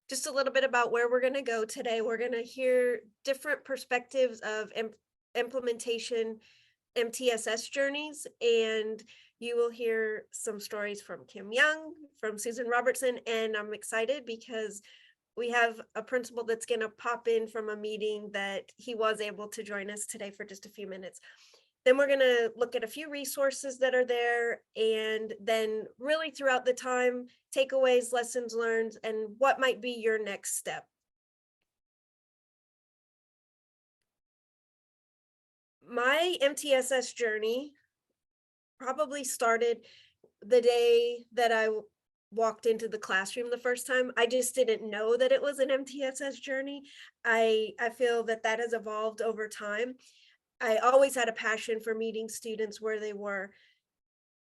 just a little bit about where we're going to go today. We're going to hear different perspectives of implementation MTSS journeys, and you will hear some stories from Kim Young, from Susan Robertson, and I'm excited because we have a principal that's going to pop in from a meeting that he was able to join us today for just a few minutes. Then we're going to look at a few resources that are there, and then really throughout the time, takeaways, lessons learned, and what might be your next step. My MTSS journey probably started the day that I walked into the classroom the first time. I just didn't know that it was an MTSS journey. I feel that that has evolved over time. I always had a passion for meeting students where they were.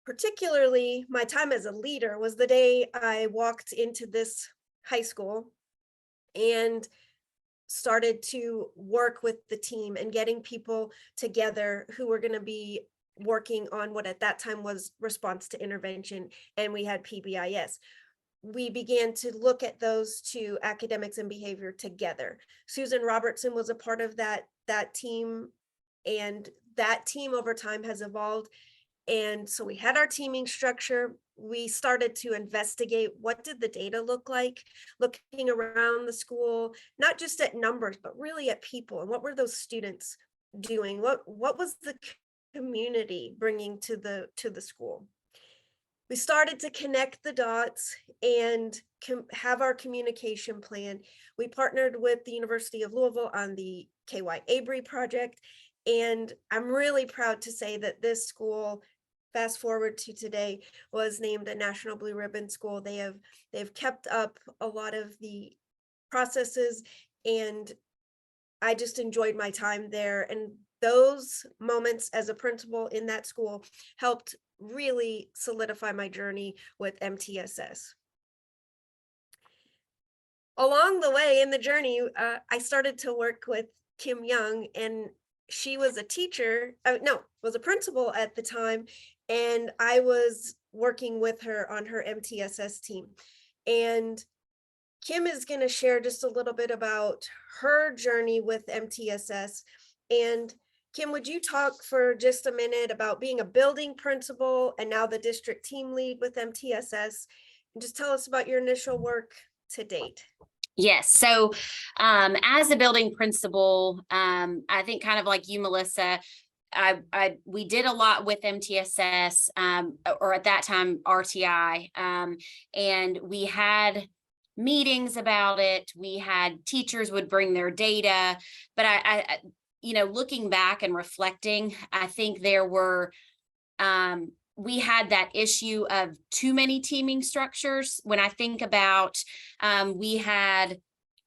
Particularly, my time as a leader was the day I walked into this high school and started to work with the team and getting people together who were going to be working on what at that time was response to intervention, and we had PBIS. We began to look at those two, academics and behavior, together. Susan Robertson was a part of that team, and that team over time has evolved. And so we had our teaming structure. We started to investigate what did the data look like, looking around the school, not just at numbers, but really at people, and what were those students doing? What was the community bringing to the school? We started to connect the dots and have our communication plan. We partnered with the University of Louisville on the KY Abry project, and I'm really proud to say that this school, fast forward to today, was named a National Blue Ribbon School. They've kept up a lot of the processes, and I just enjoyed my time there. And those moments as a principal in that school helped really solidify my journey with MTSS. Along the way in the journey, I started to work with Kim Young, and she was a teacher, was a principal at the time, and I was working with her on her MTSS team. And Kim is going to share just a little bit about her journey with MTSS. And Kim, would you talk for just a minute about being a building principal and now the district team lead with MTSS, and just tell us about your initial work to date? Yes. So as a building principal, I think kind of like you, Melissa, we did a lot with MTSS, or at that time RTI, and we had meetings about it. We had teachers would bring their data, but I looking back and reflecting, I think there were we had that issue of too many teaming structures. When I think about, we had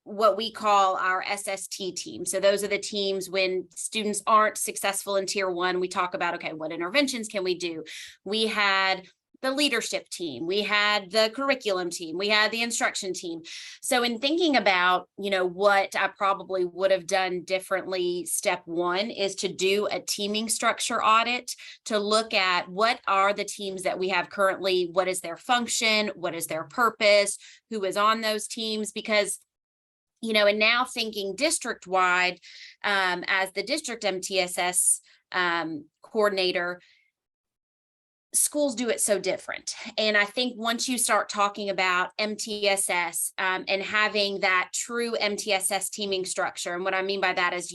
what we call our SST team. So those are the teams when students aren't successful in tier 1, we talk about, okay, what interventions can we do? We had the leadership team, we had the curriculum team, we had the instruction team. So in thinking about, what I probably would have done differently, step 1 is to do a teaming structure audit to look at what are the teams that we have currently, what is their function, what is their purpose, who is on those teams, because and now thinking district wide, as the district MTSS coordinator, schools do it so different. And I think once you start talking about MTSS and having that true MTSS teaming structure, and what I mean by that is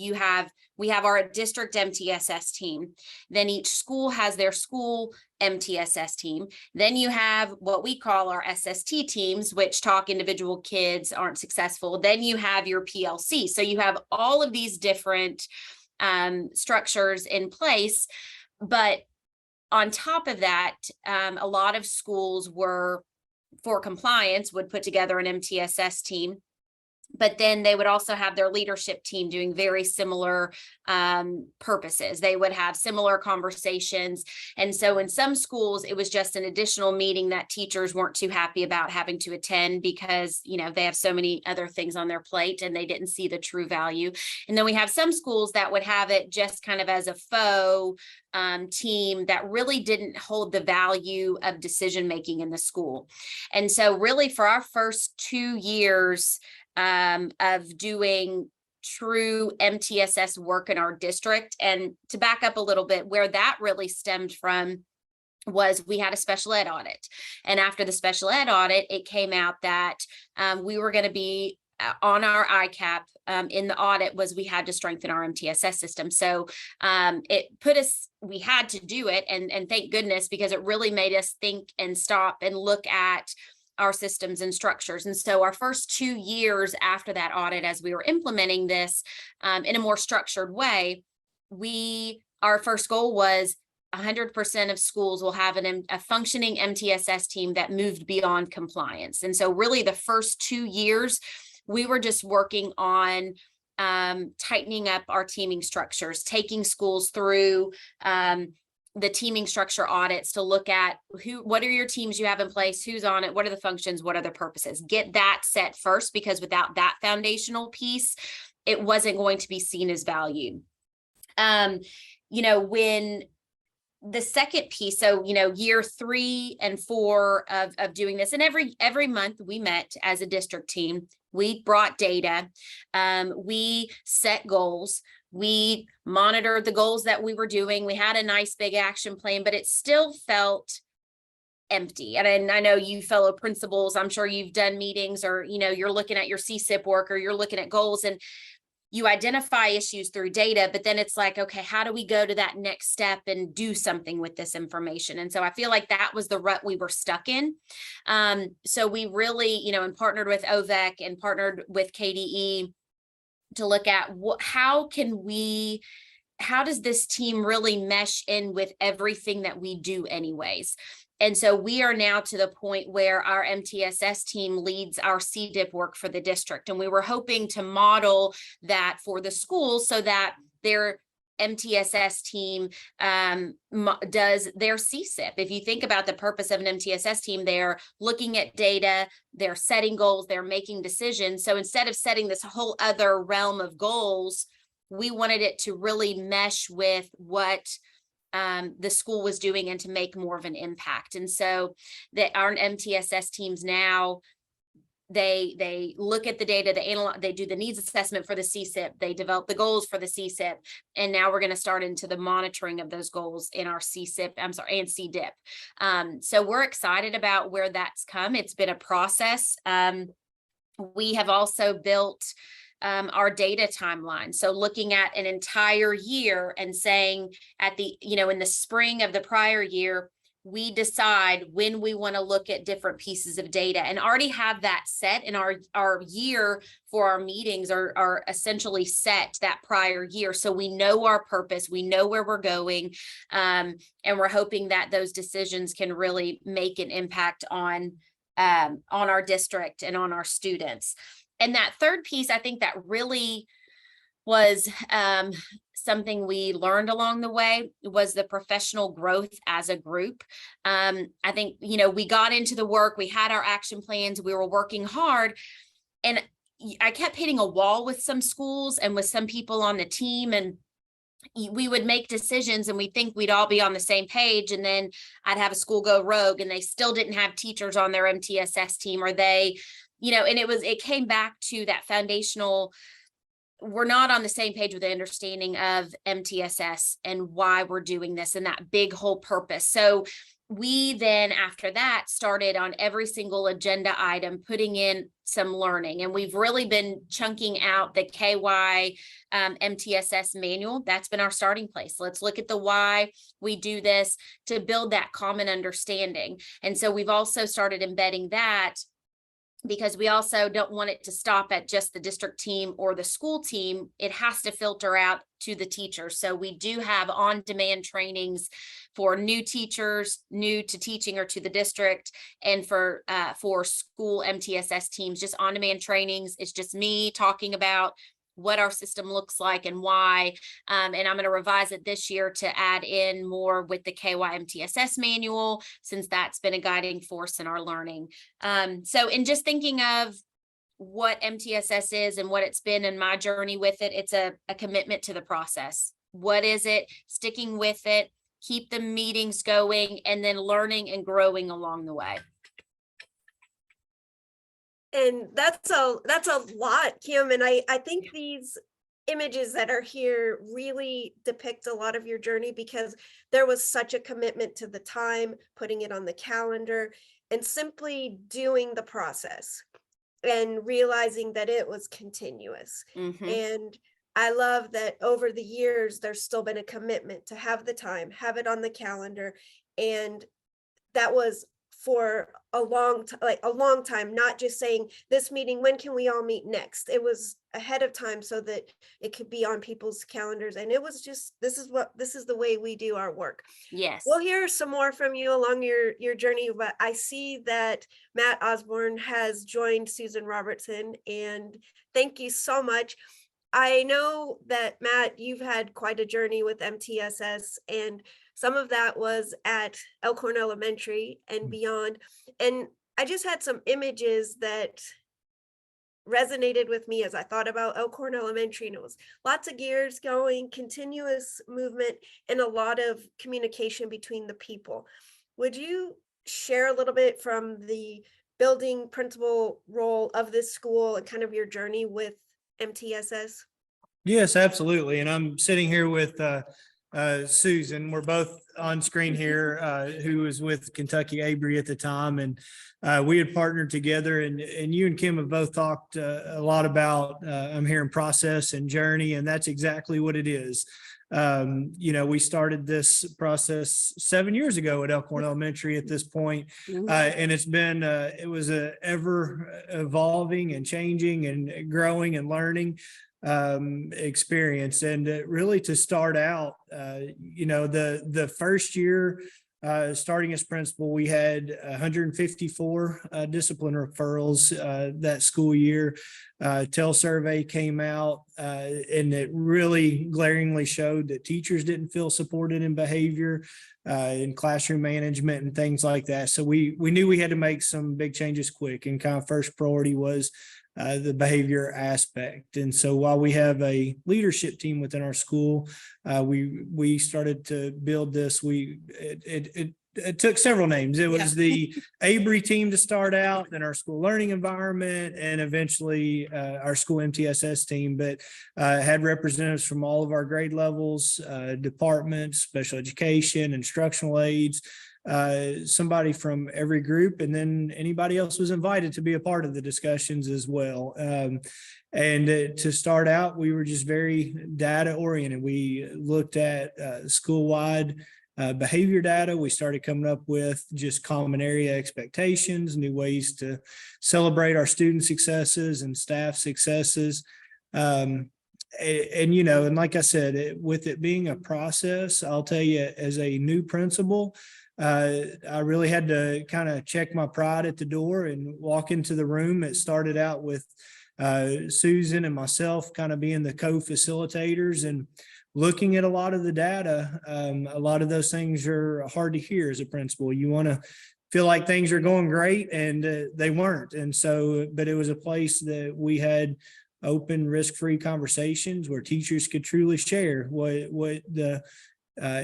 we have our district MTSS team, then each school has their school MTSS team. Then you have what we call our SST teams, which talk individual kids aren't successful. Then you have your PLC. So you have all of these different structures in place, but on top of that, a lot of schools were, for compliance, would put together an MTSS team. But then they would also have their leadership team doing very similar purposes. They would have similar conversations. And so in some schools, it was just an additional meeting that teachers weren't too happy about having to attend because, you know, they have so many other things on their plate and they didn't see the true value. And then we have some schools that would have it just kind of as a faux team that really didn't hold the value of decision making in the school. And so really for our first 2 years of doing true MTSS work in our district. And to back up a little bit, where that really stemmed from was we had a special ed audit. And after the special ed audit, it came out that we were going to be on our ICAP in the audit was we had to strengthen our MTSS system. So it put us, we had to do it. And thank goodness, because it really made us think and stop and look at our systems and structures. And so our first 2 years after that audit, as we were implementing this in a more structured way, our first goal was 100% of schools will have a functioning MTSS team that moved beyond compliance. And so really the first 2 years, we were just working on tightening up our teaming structures, taking schools through the teaming structure audits to look at what are your teams you have in place, who's on it, what are the functions, what are the purposes. Get that set first, because without that foundational piece, it wasn't going to be seen as valued. You know, when the second piece, so, you know, year 3 and 4 of doing this, and every month we met as a district team, we brought data, we set goals, we monitored the goals that we were doing. We had a nice big action plan, but it still felt empty. And I know you fellow principals, I'm sure you've done meetings, or, you know, you're looking at your CSIP work, or you're looking at goals, and you identify issues through data, but then it's like, okay, how do we go to that next step and do something with this information? And so I feel like that was the rut we were stuck in. So we really, you know, and partnered with OVEC and partnered with KDE to look at how does this team really mesh in with everything that we do anyways? And so we are now to the point where our MTSS team leads our CDIP work for the district. And we were hoping to model that for the schools so that their MTSS team does their CSIP. If you think about the purpose of an MTSS team, they're looking at data, they're setting goals, they're making decisions. So instead of setting this whole other realm of goals, we wanted it to really mesh with what the school was doing and to make more of an impact. And so that our MTSS teams now, they look at the data, they analyze, they do the needs assessment for the CSIP, they develop the goals for the CSIP, and now we're going to start into the monitoring of those goals in our CSIP, and CDIP. So we're excited about where that's come. It's been a process. We have also built our data timeline. So looking at an entire year and saying at the, you know, in the spring of the prior year, we decide when we want to look at different pieces of data, and already have that set in our year for our meetings are essentially set that prior year. So we know our purpose, we know where we're going, and we're hoping that those decisions can really make an impact on our district and on our students. And that third piece, I think that really was something we learned along the way, was the professional growth as a group. I think, you know, we got into the work, we had our action plans, we were working hard, and I kept hitting a wall with some schools and with some people on the team, and we would make decisions and we think we'd all be on the same page, and then I'd have a school go rogue and they still didn't have teachers on their MTSS team, or they, you know, and it came back to that foundational, we're not on the same page with the understanding of MTSS and why we're doing this and that big whole purpose. So we then, after that, started on every single agenda item, putting in some learning. And we've really been chunking out the KY MTSS manual. That's been our starting place. Let's look at the why we do this to build that common understanding. And so we've also started embedding that because we also don't want it to stop at just the district team or the school team. It has to filter out to the teachers. So we do have on-demand trainings for new teachers, new to teaching or to the district, and for school MTSS teams, just on-demand trainings. It's just me talking about what our system looks like and why. And I'm going to revise it this year to add in more with the KYMTSS manual, since that's been a guiding force in our learning. So in just thinking of what MTSS is and what it's been in my journey with it, it's a commitment to the process. What is it? Sticking with it, keep the meetings going, and then learning and growing along the way. And that's a lot, Kim. And I think these images that are here really depict a lot of your journey, because there was such a commitment to the time, putting it on the calendar, and simply doing the process and realizing that it was continuous. Mm-hmm. And I love that over the years, there's still been a commitment to have the time, have it on the calendar. And that was for a long time, not just saying this meeting, when can we all meet next? It was ahead of time so that it could be on people's calendars. And it was just, this is the way we do our work. Yes. We'll hear some more from you along your journey, but I see that Matt Osborne has joined Susan Robertson, and thank you so much. I know that, Matt, you've had quite a journey with MTSS, and some of that was at Elkhorn Elementary and beyond. And I just had some images that resonated with me as I thought about Elkhorn Elementary, and it was lots of gears going, continuous movement, and a lot of communication between the people. Would you share a little bit from the building principal role of this school and kind of your journey with MTSS? Yes, absolutely. And I'm sitting here with Susan. We're both on screen here, who was with Kentucky Abry at the time. And we had partnered together, and you and Kim have both talked a lot about, I'm hearing process and journey, and that's exactly what it is. We started this process 7 years ago at Elkhorn Elementary at this point. And it's been, it was a ever evolving and changing and growing and learning experience. And really, to start out, the first year, starting as principal, we had 154 discipline referrals that school year. TEL survey came out, and it really glaringly showed that teachers didn't feel supported in behavior, in classroom management and things like that. So we knew we had to make some big changes quick, and kind of first priority was the behavior aspect. And so while we have a leadership team within our school, we started to build this. It took several names. It was the Abry team to start out, then our school learning environment, and eventually our school MTSS team, but had representatives from all of our grade levels, departments, special education, instructional aides, somebody from every group, and then anybody else was invited to be a part of the discussions as well. And to start out, we were just very data oriented. We looked at school-wide behavior data. We started coming up with just common area expectations, new ways to celebrate our student successes and staff successes. And like I said, with it being a process, I'll tell you, as a new principal, I really had to kind of check my pride at the door and walk into the room. It started out with Susan and myself kind of being the co-facilitators and looking at a lot of the data. A lot of those things are hard to hear as a principal. You want to feel like things are going great, and they weren't. And so, but it was a place that we had open, risk-free conversations where teachers could truly share what the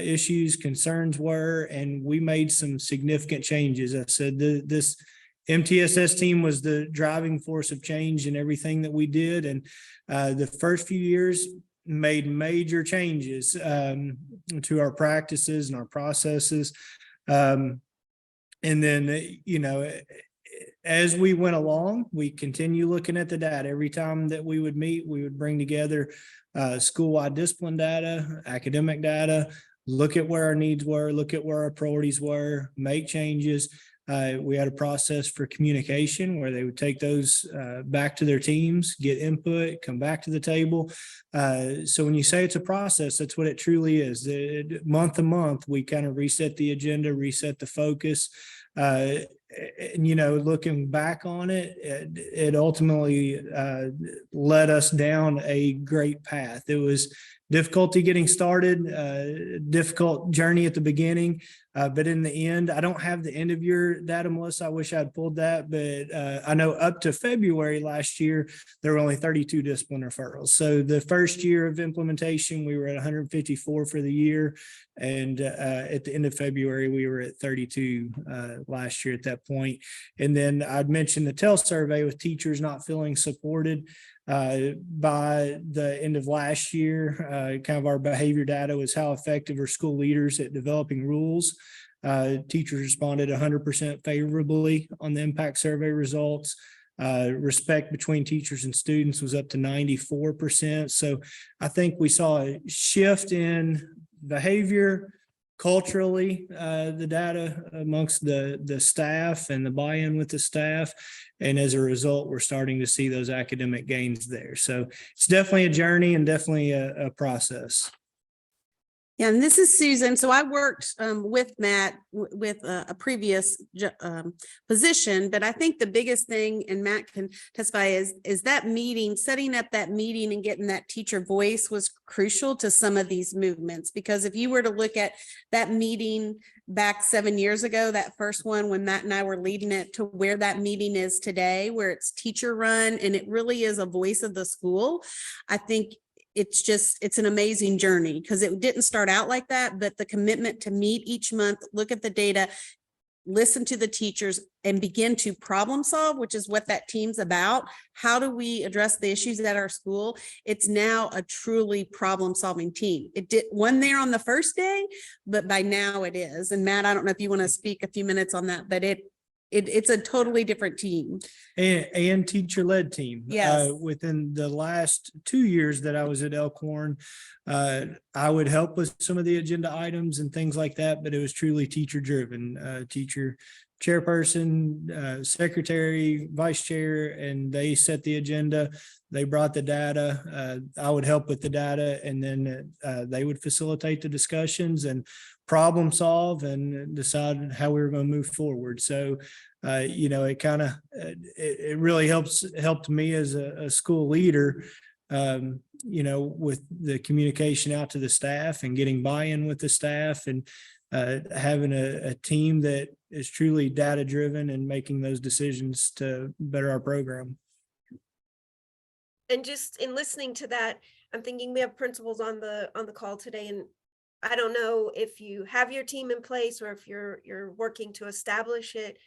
issues, concerns were, and we made some significant changes. I said this MTSS team was the driving force of change in everything that we did, and the first few years made major changes to our practices and our processes. And then, as we went along, we continue looking at the data. Every time that we would meet, we would bring together school-wide discipline data, academic data, look at where our needs were, look at where our priorities were, make changes. We had a process for communication where they would take those back to their teams, get input, come back to the table. So when you say it's a process, that's what it truly is. Month to month, we kind of reset the agenda, reset the focus. And, looking back on it, it ultimately led us down a great path. It was difficulty getting started, difficult journey at the beginning. But in the end, I don't have the end of year data, Melissa. I wish I'd pulled that, but I know up to February last year, there were only 32 discipline referrals. So the first year of implementation, we were at 154 for the year. And at the end of February, we were at 32 last year at that point. And then I'd mentioned the TEL survey with teachers not feeling supported. By the end of last year, kind of our behavior data was how effective are school leaders at developing rules. Teachers responded 100% favorably on the impact survey results. Respect between teachers and students was up to 94%. So I think we saw a shift in behavior. Culturally, the data amongst the staff and the buy-in with the staff. And as a result, we're starting to see those academic gains there. So it's definitely a journey and definitely a process. Yeah, and this is Susan. So I worked with Matt with a previous position, but I think the biggest thing, and Matt can testify, is that meeting, setting up that meeting and getting that teacher voice was crucial to some of these movements. Because if you were to look at that meeting back 7 years ago, that first one when Matt and I were leading it, to where that meeting is today, where it's teacher run and it really is a voice of the school, I think it's an amazing journey, because it didn't start out like that, but the commitment to meet each month, look at the data, listen to the teachers, and begin to problem solve, which is what that team's about. How do we address the issues at our school? It's now a truly problem solving team. It did one there on the first day, but by now it is. And Matt, I don't know if you want to speak a few minutes on that, but it's a totally different team. And teacher-led team. Yes. Within the last 2 years that I was at Elkhorn, I would help with some of the agenda items and things like that, but it was truly teacher-driven. Teacher chairperson, secretary, vice chair, and they set the agenda. They brought the data. I would help with the data, and then they would facilitate the discussions and problem solve and decide how we were going to move forward. So, it kind of, it really helped me as a school leader, with the communication out to the staff and getting buy-in with the staff, and having a team that is truly data driven and making those decisions to better our program. And just in listening to that, I'm thinking we have principals on the call today, and I don't know if you have your team in place or if you're working to establish it.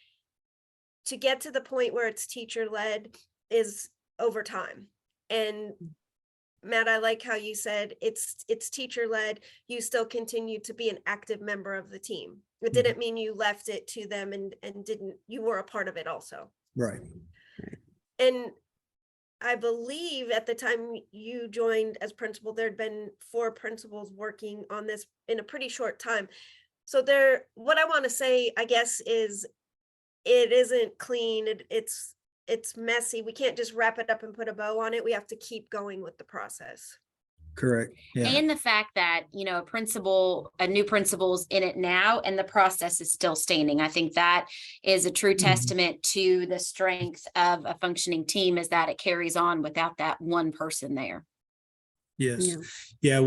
To get to the point where it's teacher-led is over time. And Matt, I like how you said it's teacher-led. You still continue to be an active member of the team. It didn't mean you left it to them and you were a part of it also. Right. And I believe at the time you joined as principal, there'd been 4 principals working on this in a pretty short time. So what I want to say, I guess, is it isn't clean. It's messy. We can't just wrap it up and put a bow on it. We have to keep going with the process. Correct. Yeah. And the fact that, a new principal's in it now and the process is still standing. I think that is a true testament to the strength of a functioning team, is that it carries on without that one person there. Yes. Yeah,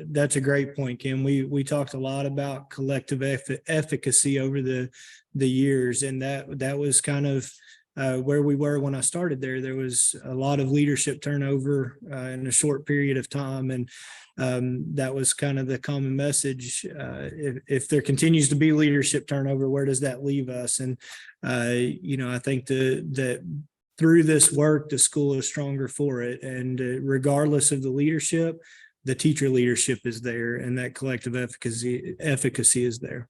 that's a great point, Kim. We talked a lot about collective efficacy over the years, and that was kind of where we were when I started there. There was a lot of leadership turnover in a short period of time, and that was kind of the common message. If there continues to be leadership turnover, where does that leave us? And I think that through this work, the school is stronger for it. And regardless of the leadership, the teacher leadership is there, and that collective efficacy is there.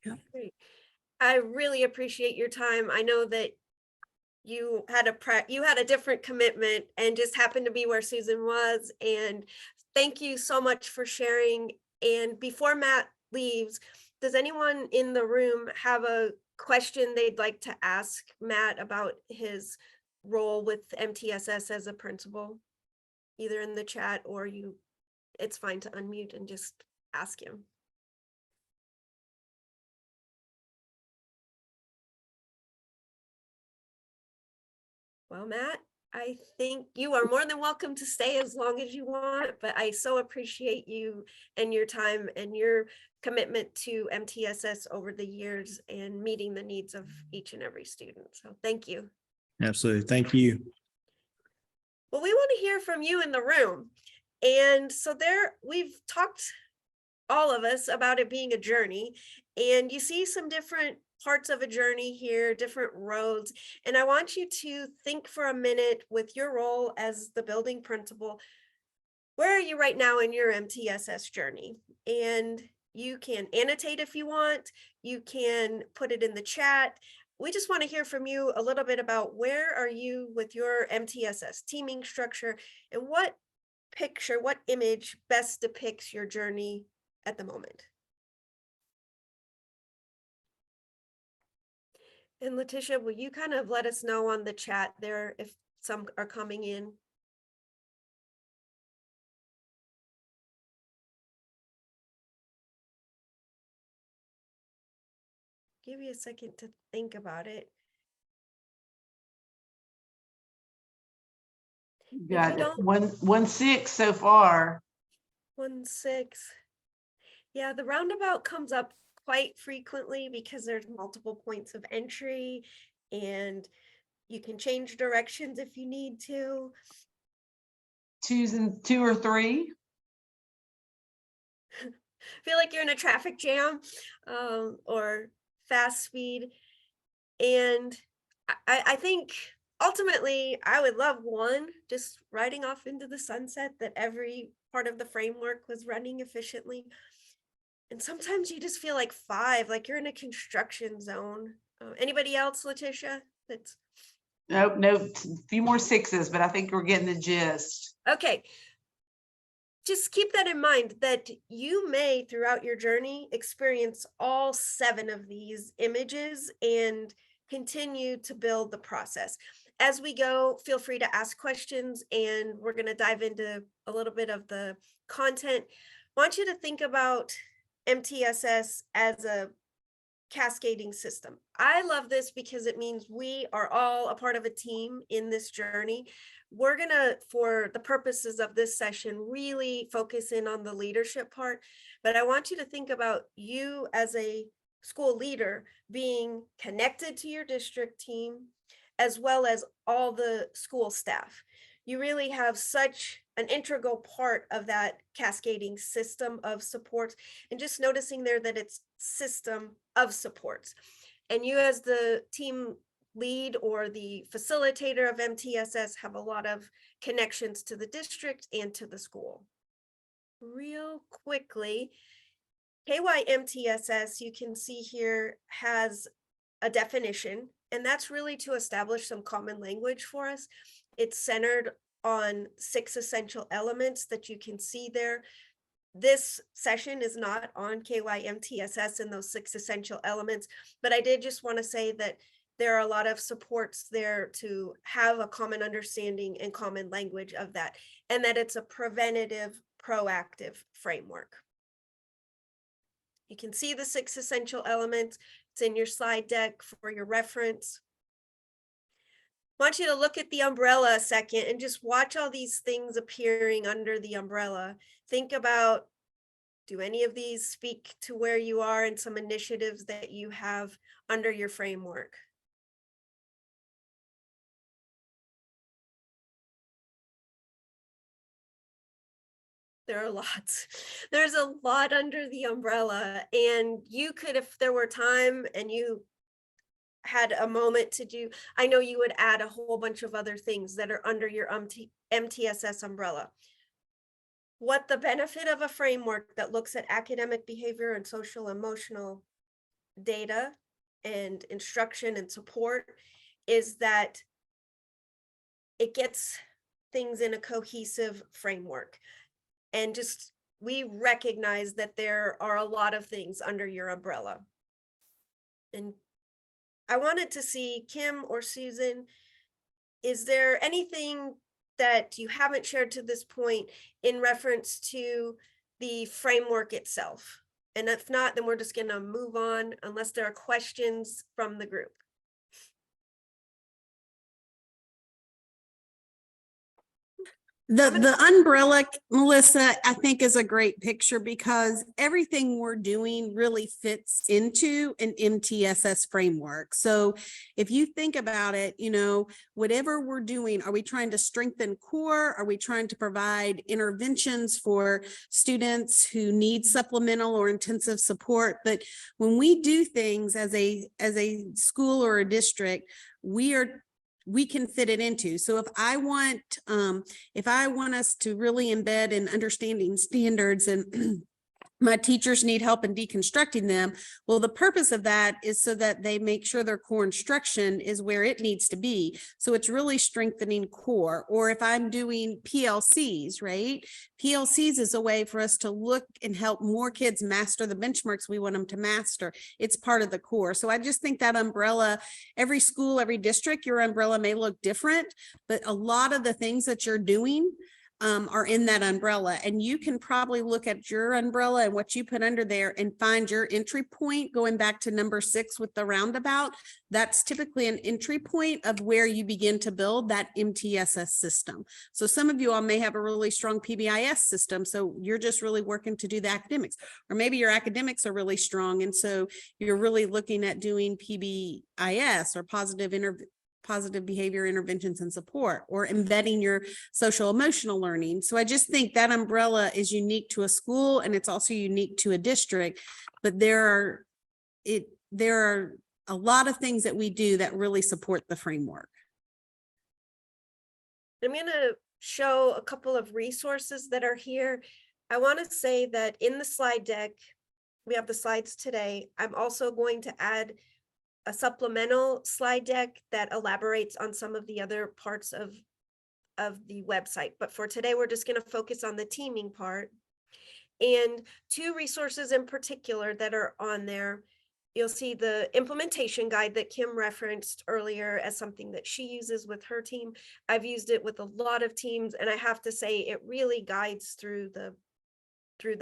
Yeah. Great. I really appreciate your time. I know that you had a different commitment and just happened to be where Susan was. And thank you so much for sharing. And before Matt leaves, does anyone in the room have a question they'd like to ask Matt about his role with MTSS as a principal, either in the chat or it's fine to unmute and just ask him. Well, Matt, I think you are more than welcome to stay as long as you want, but I so appreciate you and your time and your commitment to MTSS over the years and meeting the needs of each and every student. So thank you. Absolutely. Thank you. Well, we want to hear from you in the room. And so we've talked, all of us, about it being a journey, and you see some different parts of a journey here, different roads. And I want you to think for a minute with your role as the building principal, where are you right now in your MTSS journey? And you can annotate if you want, you can put it in the chat. We just want to hear from you a little bit about where are you with your MTSS teaming structure, and what picture, what image best depicts your journey at the moment. And Letitia, will you kind of let us know on the chat there if some are coming in? Give you a second to think about it. Got don't- 1-1-6 so far. 1-6. Yeah, the roundabout comes up quite frequently because there's multiple points of entry and you can change directions if you need to. 2 or 3. Feel like you're in a traffic jam or fast speed. And I think ultimately I would love 1, just riding off into the sunset, that every part of the framework was running efficiently. And sometimes you just feel like 5, like you're in a construction zone. Anybody else, Letitia? That's Nope, a few more 6s, but I think we're getting the gist. okay. Just keep that in mind, that you may throughout your journey experience all 7 of these images and continue to build the process. As we go, feel free to ask questions, and we're going to dive into a little bit of the content. I want you to think about MTSS as a cascading system. I love this because it means we are all a part of a team in this journey. We're gonna, for the purposes of this session, really focus in on the leadership part, but I want you to think about you as a school leader being connected to your district team, as well as all the school staff. You really have such an integral part of that cascading system of supports, and just noticing there that it's system of supports. And you as the team lead or the facilitator of MTSS have a lot of connections to the district and to the school. Real quickly, KYMTSS, you can see here, has a definition, and that's really to establish some common language for us. It's centered on 6 essential elements that you can see there. This session is not on KYMTSS and those 6 essential elements, but I did just want to say that there are a lot of supports there to have a common understanding and common language of that, and that it's a preventative, proactive framework. You can see the 6 essential elements. It's in your slide deck for your reference. I want you to look at the umbrella a second and just watch all these things appearing under the umbrella. Think about, do any of these speak to where you are and some initiatives that you have under your framework? There are lots. There's a lot under the umbrella, and you could, if there were time and you had a moment to do, I know you would add a whole bunch of other things that are under your MTSS umbrella. What the benefit of a framework that looks at academic behavior and social emotional data and instruction and support is that it gets things in a cohesive framework. And just, we recognize that there are a lot of things under your umbrella. And I wanted to see Kim or Susan, is there anything that you haven't shared to this point in reference to the framework itself? And if not, then we're just gonna move on unless there are questions from the group. The umbrella, Melissa, I think is a great picture because everything we're doing really fits into an MTSS framework. So if you think about it, you know, whatever we're doing, are we trying to strengthen core? Are we trying to provide interventions for students who need supplemental or intensive support? But when we do things as a school or a district, we can fit it into. So if I want us to really embed in understanding standards and my teachers need help in deconstructing them, well, the purpose of that is so that they make sure their core instruction is where it needs to be. So it's really strengthening core. Or if I'm doing PLCs, right? PLCs is a way for us to look and help more kids master the benchmarks we want them to master. It's part of the core. So I just think that umbrella, every school, every district, your umbrella may look different, but a lot of the things that you're doing are in that umbrella, and you can probably look at your umbrella and what you put under there and find your entry point. Going back to number 6 with the roundabout, that's typically an entry point of where you begin to build that MTSS system. So some of you all may have a really strong PBIS system, so you're just really working to do the academics, or maybe your academics are really strong, and so you're really looking at doing PBIS or positive behavior interventions and support, or embedding your social emotional learning. So I just think that umbrella is unique to a school, and it's also unique to a district, but there are a lot of things that we do that really support the framework. I'm gonna show a couple of resources that are here. I want to say that in the slide deck, we have the slides today. I'm also going to add a supplemental slide deck that elaborates on some of the other parts of the website. But for today, we're just going to focus on the teaming part. And 2 resources in particular that are on there. You'll see the implementation guide that Kim referenced earlier as something that she uses with her team. I've used it with a lot of teams, and I have to say it really guides through the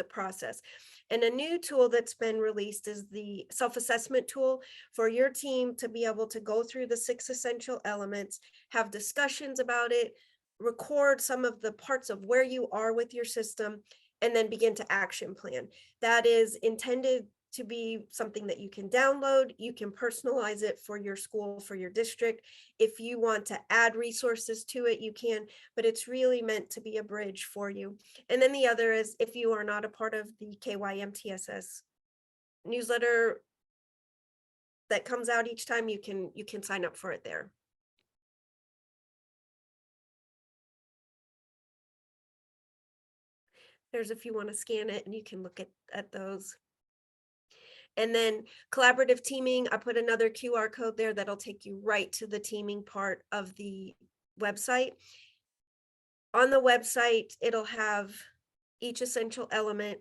process. And a new tool that's been released is the self-assessment tool for your team to be able to go through the 6 essential elements, have discussions about it, record some of the parts of where you are with your system, and then begin to action plan. That is intended to be something that you can download. You can personalize it for your school, for your district. If you want to add resources to it, you can, but it's really meant to be a bridge for you. And then the other is, if you are not a part of the KYMTSS newsletter that comes out each time, you can sign up for it there. There's if you want to scan it, and you can look at those. And then collaborative teaming, I put another QR code there that'll take you right to the teaming part of the website. On the website, it'll have each essential element,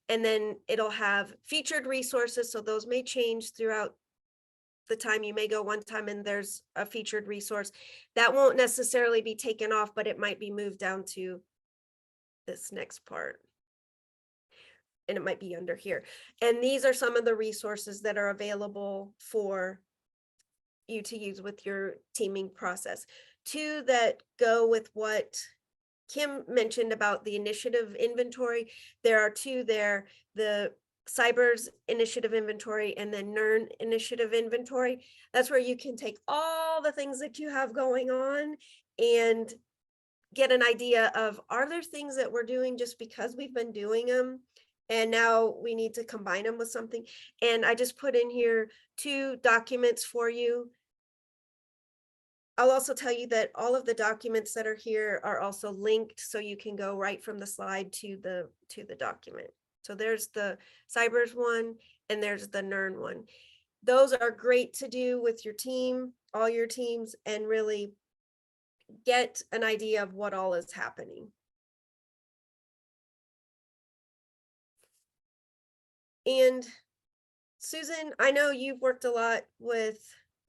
and then it'll have featured resources. So those may change throughout the time. You may go one time and there's a featured resource that won't necessarily be taken off, but it might be moved down to this next part. And it might be under here. And these are some of the resources that are available for you to use with your teaming process. 2 that go with what Kim mentioned about the initiative inventory. There are 2 there, the Cybers initiative inventory and then NERN initiative inventory. That's where you can take all the things that you have going on and get an idea of, are there things that we're doing just because we've been doing them, and now we need to combine them with something. And I just put in here 2 documents for you. I'll also tell you that all of the documents that are here are also linked, so you can go right from the slide to the document. So there's the Cybers one, and there's the NERN one. Those are great to do with your team, all your teams, and really get an idea of what all is happening. And Susan, I know you've worked a lot with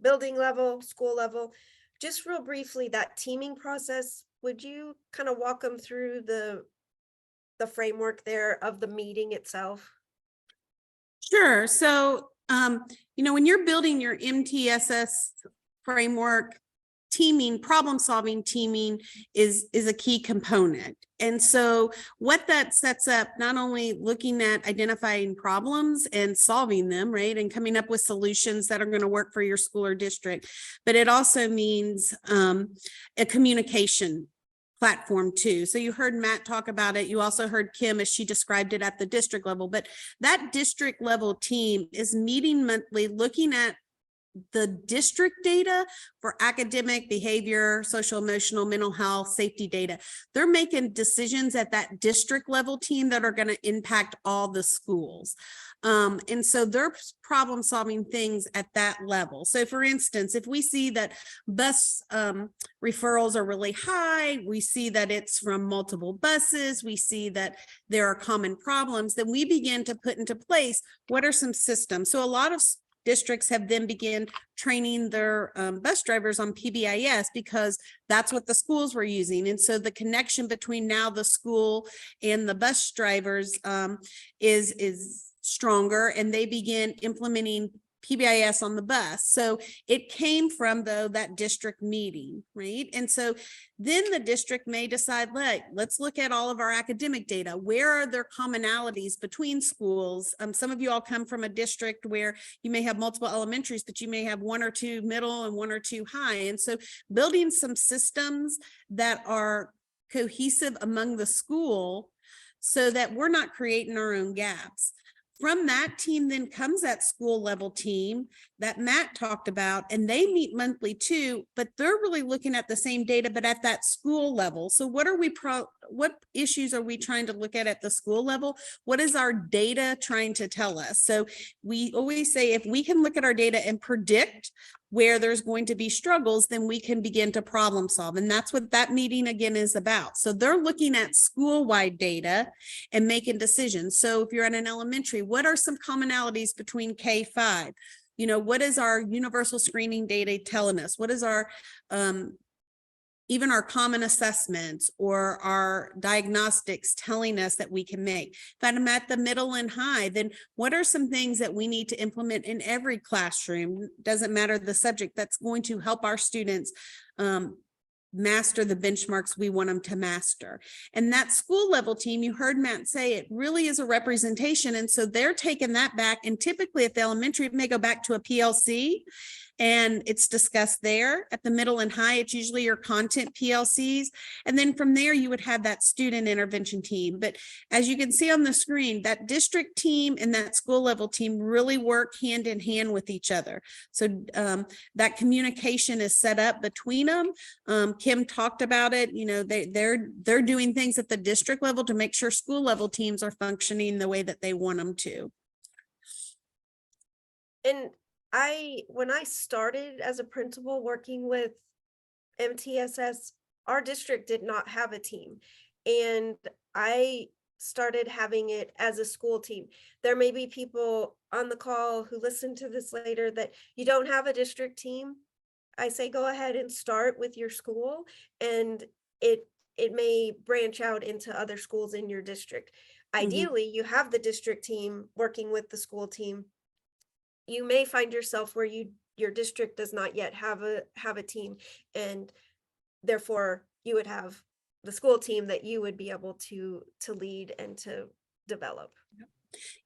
building level, school level. Just real briefly, that teaming process, would you kind of walk them through the framework there of the meeting itself? Sure. So, when you're building your MTSS framework, teaming, problem solving teaming is a key component. And so what that sets up, not only looking at identifying problems and solving them, right, and coming up with solutions that are going to work for your school or district, but it also means a communication platform too. So you heard Matt talk about it. You also heard Kim as she described it at the district level, but that district level team is meeting monthly, looking at the district data for academic, behavior, social, emotional, mental health, safety data. They're making decisions at that district level team that are going to impact all the schools. And so they're problem solving things at that level. So for instance, if we see that bus referrals are really high, we see that it's from multiple buses, we see that there are common problems, then we begin to put into place what are some systems. So a lot of districts have then begun training their bus drivers on PBIS because that's what the schools were using. And so the connection between now the school and the bus drivers is stronger, and they begin implementing PBIS on the bus. So it came from, though, that district meeting, right? And so then the district may decide, let's look at all of our academic data. Where are there commonalities between schools? Some of you all come from a district where you may have multiple elementaries, but you may have one or two middle and one or two high. And so building some systems that are cohesive among the school so that we're not creating our own gaps. From that team then comes that school level team that Matt talked about, and they meet monthly too, but they're really looking at the same data, but at that school level. So what issues are we trying to look at the school level? What is our data trying to tell us? So we always say, if we can look at our data and predict where there's going to be struggles, then we can begin to problem solve. And that's what that meeting again is about. So they're looking at school-wide data and making decisions. So if you're at an elementary, what are some commonalities between K-5? What is our universal screening data telling us? What is our even our common assessments or our diagnostics telling us that we can make? If I'm at the middle and high, then what are some things that we need to implement in every classroom? Doesn't matter the subject, that's going to help our students master the benchmarks we want them to master. And that school level team, you heard Matt say, it really is a representation. And so they're taking that back. And typically at the elementary, it may go back to a PLC and it's discussed there. At the middle and high, it's usually your content PLCs. And then from there, you would have that student intervention team. But as you can see on the screen, that district team and that school level team really work hand in hand with each other. So that communication is set up between them. Kim talked about it. They're doing things at the district level to make sure school level teams are functioning the way that they want them to. And when I started as a principal working with MTSS, our district did not have a team. And I started having it as a school team. There may be people on the call who listen to this later that you don't have a district team. I say, go ahead and start with your school, and it may branch out into other schools in your district. Ideally, you have the district team working with the school team. You may find yourself where your district does not yet have a team, and therefore you would have the school team that you would be able to lead and to develop.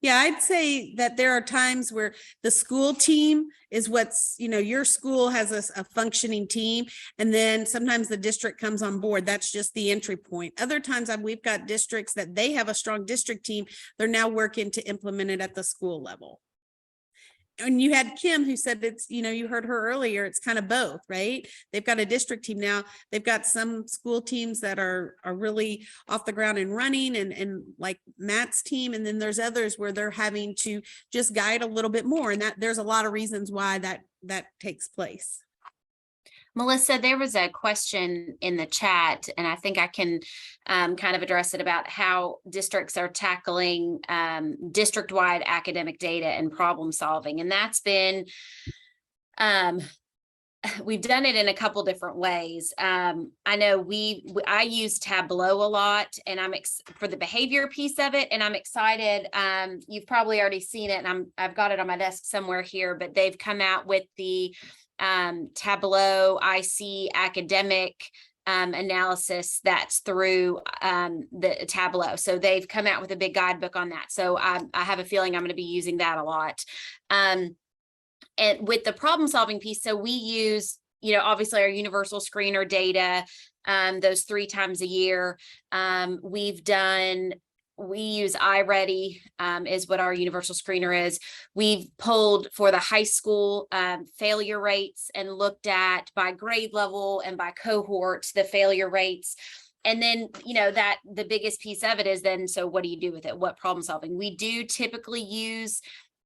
Yeah, I'd say that there are times where the school team is what's, your school has a functioning team, and then sometimes the district comes on board. That's just the entry point. Other times we've got districts that they have a strong district team. They're now working to implement it at the school level. And you had Kim who said it's, you heard her earlier, it's kind of both, right? They've got a district team now. They've got some school teams that are really off the ground and running, and like Matt's team. And then there's others where they're having to just guide a little bit more. And that there's a lot of reasons why that takes place. Melissa, there was a question in the chat, and I think I can kind of address it about how districts are tackling district-wide academic data and problem solving. And that's been, we've done it in a couple different ways. I know I use Tableau a lot, and for the behavior piece of it, and I'm excited. You've probably already seen it, and I've got it on my desk somewhere here, but they've come out with the Tableau IC academic analysis that's through the Tableau. So they've come out with a big guidebook on that. So I have a feeling I'm going to be using that a lot. And with the problem solving piece, so we use, obviously our universal screener data, those 3 times a year. We use iReady is what our universal screener is. We've pulled for the high school failure rates and looked at by grade level and by cohort the failure rates. And then, that the biggest piece of it is then, so what do you do with it? What problem solving? We do typically use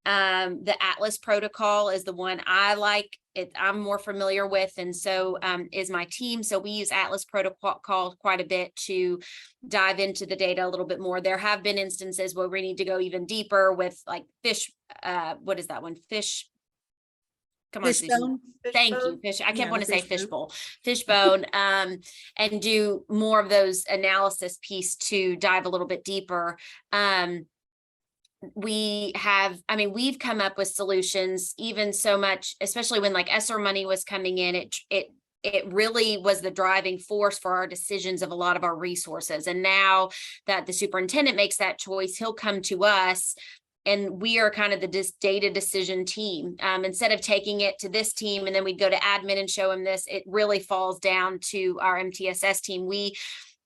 the Atlas protocol is the one I like. I'm more familiar with, and so is my team. So we use Atlas protocol quite a bit to dive into the data a little bit more. There have been instances where we need to go even deeper with like fish. What is that one? Fish. Come on, Susan. Thank you. Fish. I kept wanting to say fishbowl, fishbone, and do more of those analysis piece to dive a little bit deeper. We've come up with solutions, even so much, especially when like ESSER money was coming in, it really was the driving force for our decisions of a lot of our resources. And now that the superintendent makes that choice, he'll come to us and we are kind of the data decision team. Instead of taking it to this team and then we'd go to admin and show him this, it really falls down to our MTSS team. We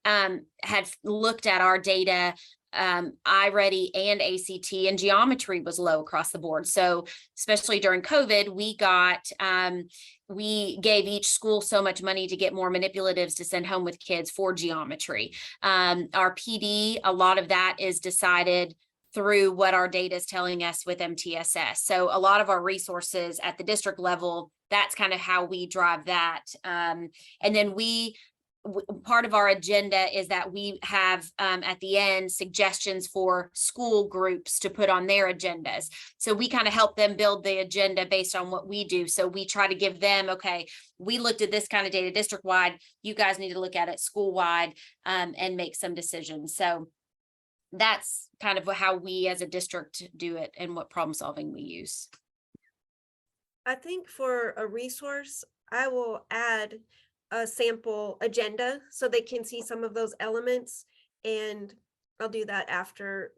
had looked at our data, iReady and ACT, and geometry was low across the board. So especially during COVID, we gave each school so much money to get more manipulatives to send home with kids for geometry. Our PD, a lot of that is decided through what our data is telling us with MTSS. So a lot of our resources at the district level, that's kind of how we drive that. And then part of our agenda is that we have at the end suggestions for school groups to put on their agendas. So we kind of help them build the agenda based on what we do. So we try to give them, okay, we looked at this kind of data district wide, you guys need to look at it school wide and make some decisions. So that's kind of how we as a district do it and what problem solving we use. I think for a resource, I will add a sample agenda so they can see some of those elements, and I'll do that after.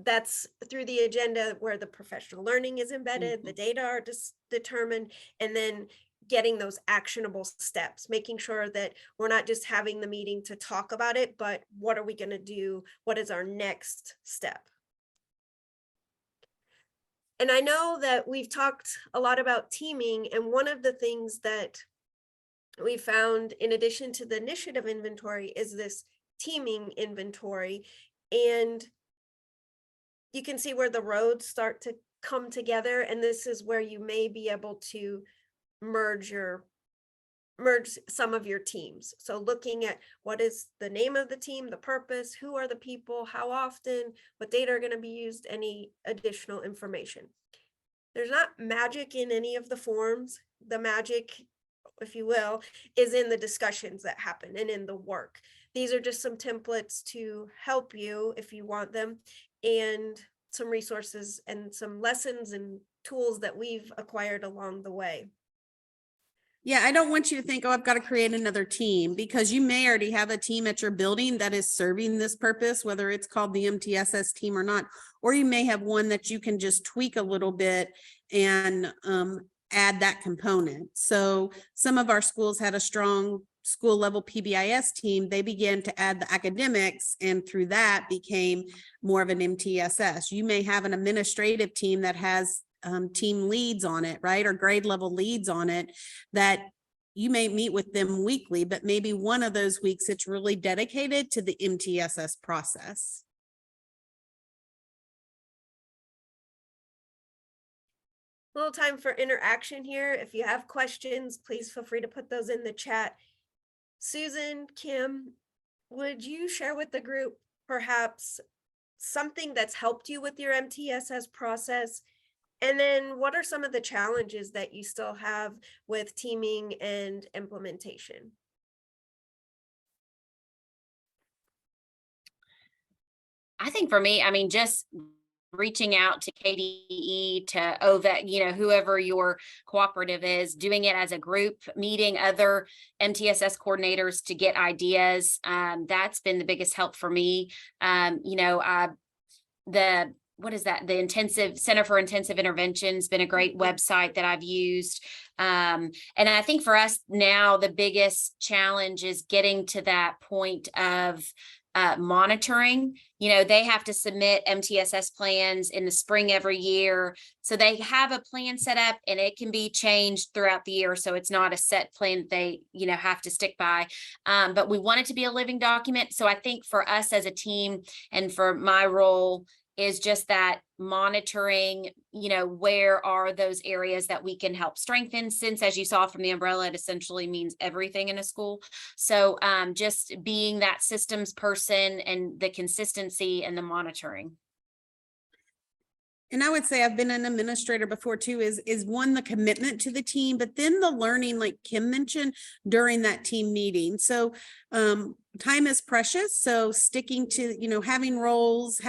That's through the agenda where the professional learning is embedded, the data are determined, and then getting those actionable steps, making sure that we're not just having the meeting to talk about it, but what are we going to do? What is our next step? And I know that we've talked a lot about teaming, and one of the things that we found in addition to the initiative inventory is this teaming inventory. And you can see where the roads start to come together. And this is where you may be able to merge some of your teams. So looking at what is the name of the team, the purpose, who are the people, how often, what data are going to be used, any additional information. There's not magic in any of the forms. The magic, if you will, is in the discussions that happen and in the work. These are just some templates to help you if you want them, and some resources and some lessons and tools that we've acquired along the way. Yeah, I don't want you to think, oh, I've got to create another team, because you may already have a team at your building that is serving this purpose, whether it's called the MTSS team or not, or you may have one that you can just tweak a little bit and add that component. So some of our schools had a strong school level PBIS team. They began to add the academics, and through that became more of an MTSS. You may have an administrative team that has team leads on it, right? Or grade level leads on it, that you may meet with them weekly, but maybe one of those weeks it's really dedicated to the MTSS process. little time for interaction here. If you have questions, please feel free to put those in the chat. Susan, Kim, would you share with the group perhaps something that's helped you with your MTSS process? And then what are some of the challenges that you still have with teaming and implementation? I think for me, I mean, just reaching out to KDE, to OVEC, whoever your cooperative is, doing it as a group, meeting other MTSS coordinators to get ideas. That's been the biggest help for me. What is that? The Center for Intensive Intervention has been a great website that I've used. And I think for us now, the biggest challenge is getting to that point of monitoring. They have to submit MTSS plans in the spring every year. So they have a plan set up and it can be changed throughout the year. So it's not a set plan that they, have to stick by. But we want it to be a living document. So I think for us as a team and for my role is just that monitoring, where are those areas that we can help strengthen, since as you saw from the umbrella, it essentially means everything in a school. So just being that systems person and the consistency and the monitoring. And I would say I've been an administrator before too, is one, the commitment to the team, but then the learning, like Kim mentioned, during that team meeting. So time is precious. So sticking to, having roles,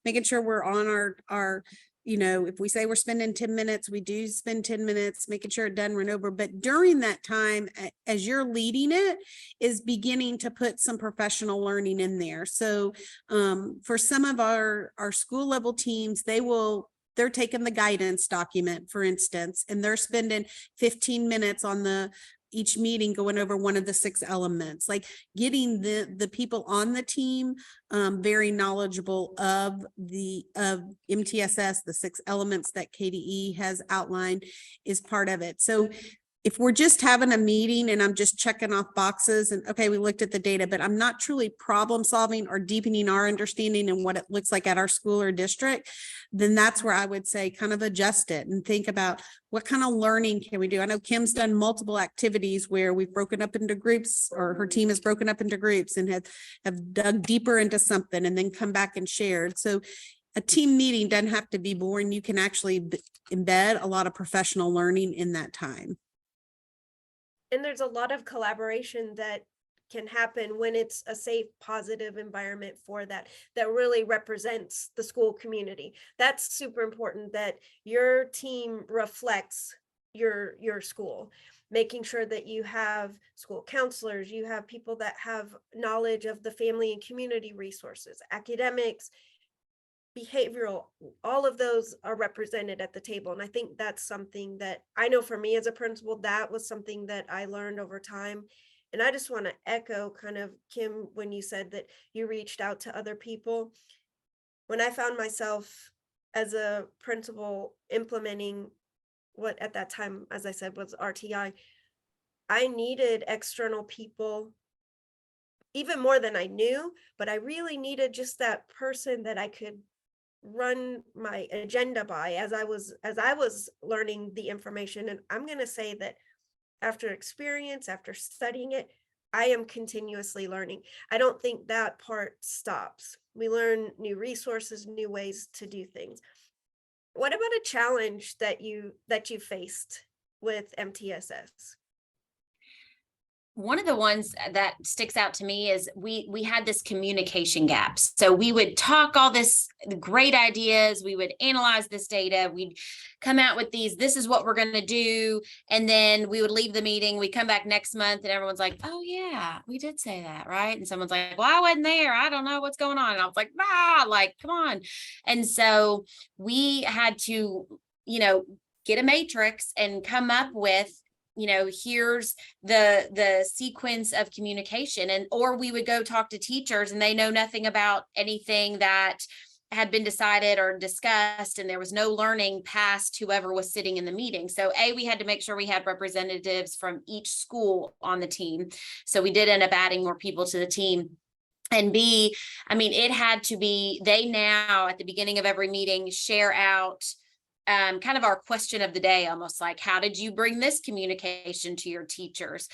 making sure we're on our, if we say we're spending 10 minutes, we do spend 10 minutes, making sure it doesn't run over. But during that time, as you're leading it, is beginning to put some professional learning in there. So for some of our school level teams, they're taking the guidance document, for instance, and they're spending 15 minutes on each meeting going over one of the 6 elements, like getting the people on the team very knowledgeable of MTSS, the 6 elements that KDE has outlined is part of it. So if we're just having a meeting and I'm just checking off boxes and okay, we looked at the data, but I'm not truly problem solving or deepening our understanding and what it looks like at our school or district, then that's where I would say kind of adjust it and think about what kind of learning can we do. I know Kim's done multiple activities where we've broken up into groups, or her team has broken up into groups and have dug deeper into something and then come back and shared. So a team meeting doesn't have to be boring. You can actually embed a lot of professional learning in that time. And there's a lot of collaboration that can happen when it's a safe, positive environment for that really represents the school community. That's super important, that your team reflects your school, making sure that you have school counselors, you have people that have knowledge of the family and community resources, academics, behavioral, all of those are represented at the table. And I think that's something that I know for me as a principal, that was something that I learned over time. And I just want to echo kind of, Kim, when you said that you reached out to other people. When I found myself as a principal implementing what at that time, as I said, was RTI, I needed external people even more than I knew, but I really needed just that person that I could run my agenda by as I was learning the information. And I'm going to say that after experience, after studying it, I am continuously learning. I don't think that part stops. We learn new resources, new ways to do things. What about a challenge that you faced with MTSS? One of the ones that sticks out to me is we had this communication gap. So we would talk all this great ideas. We would analyze this data. We'd come out with this is what we're going to do. And then we would leave the meeting. We come back next month and everyone's like, oh yeah, we did say that, right? And someone's like, well, I wasn't there. I don't know what's going on. And I was like, come on. And so we had to, get a matrix and come up with, here's the sequence of communication, or we would go talk to teachers and they know nothing about anything that had been decided or discussed, and there was no learning past whoever was sitting in the meeting. So we had to make sure we had representatives from each school on the team. So we did end up adding more people to the team. And B, it had to be, they now at the beginning of every meeting share out kind of our question of the day, almost like, how did you bring this communication to your teachers?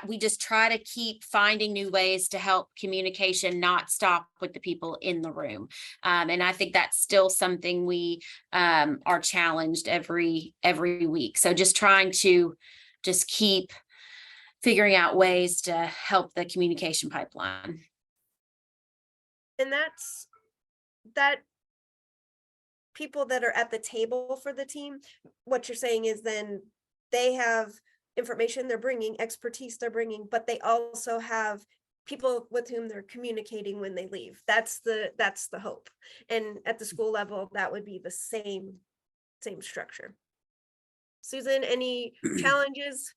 We just try to keep finding new ways to help communication not stop with the people in the room. And I think that's still something we are challenged every week. So just trying to just keep figuring out ways to help the communication pipeline. And that people that are at the table for the team, what you're saying is then they have information they're bringing, expertise they're bringing, but they also have people with whom they're communicating when they leave. That's the hope. And at the school level, that would be the same structure. Susan, any challenges?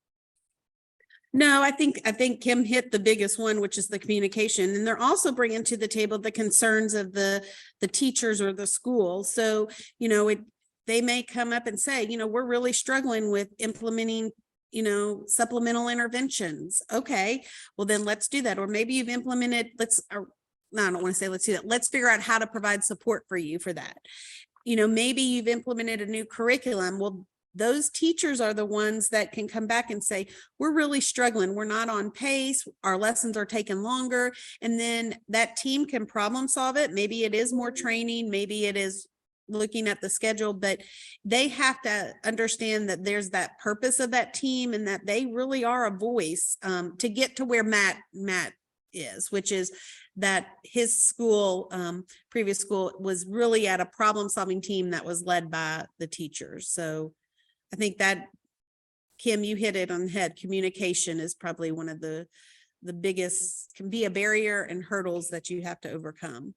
No, I think Kim hit the biggest one, which is the communication. And they're also bringing to the table the concerns of the teachers or the school. So, they may come up and say, we're really struggling with implementing, supplemental interventions. Okay, well then let's do that. Or maybe you've implemented, I don't want to say let's do that. Let's figure out how to provide support for you for that. Maybe you've implemented a new curriculum. Well, those teachers are the ones that can come back and say, we're really struggling. We're not on pace. Our lessons are taking longer. And then that team can problem solve it. Maybe it is more training. Maybe it is looking at the schedule, but they have to understand that there's that purpose of that team and that they really are a voice to get to where Matt is, which is that his school, previous school, was really at a problem solving team that was led by the teachers. So I think that, Kim, you hit it on the head. Communication is probably one of the biggest, can be a barrier and hurdles that you have to overcome.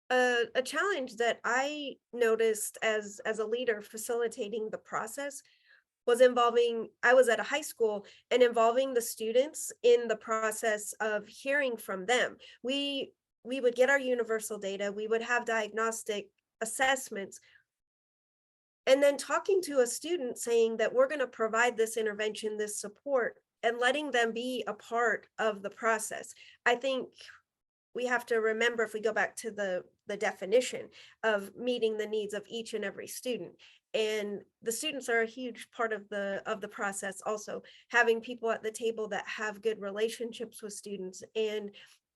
A challenge that I noticed as a leader facilitating the process was I was at a high school and involving the students in the process of hearing from them. We would get our universal data, we would have diagnostic assessments, and then talking to a student saying that we're going to provide this intervention, this support, and letting them be a part of the process. I think we have to remember, if we go back to the definition of meeting the needs of each and every student, and the students are a huge part of the process. Also, having people at the table that have good relationships with students. And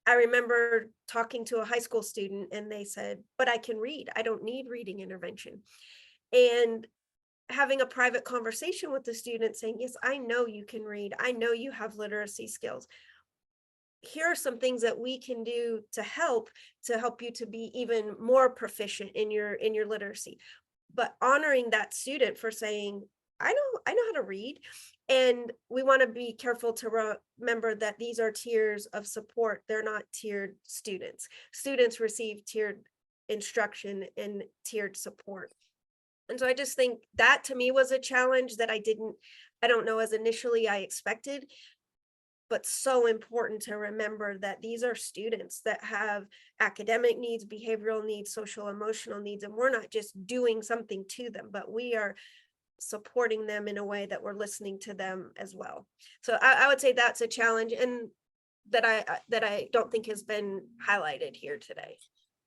I remember talking to a high school student and they said, but I can read, I don't need reading intervention. And having a private conversation with the student saying, yes, I know you can read, I know you have literacy skills. Here are some things that we can do to help you to be even more proficient in your literacy. But honoring that student for saying, I know how to read. And we want to be careful to remember that these are tiers of support. They're not tiered students. Students receive tiered instruction and tiered support. And so I just think that to me was a challenge that I don't know as initially I expected, but so important to remember that these are students that have academic needs, behavioral needs, social emotional needs, and we're not just doing something to them, but we are supporting them in a way that we're listening to them as well. So I would say that's a challenge, and that I don't think has been highlighted here today.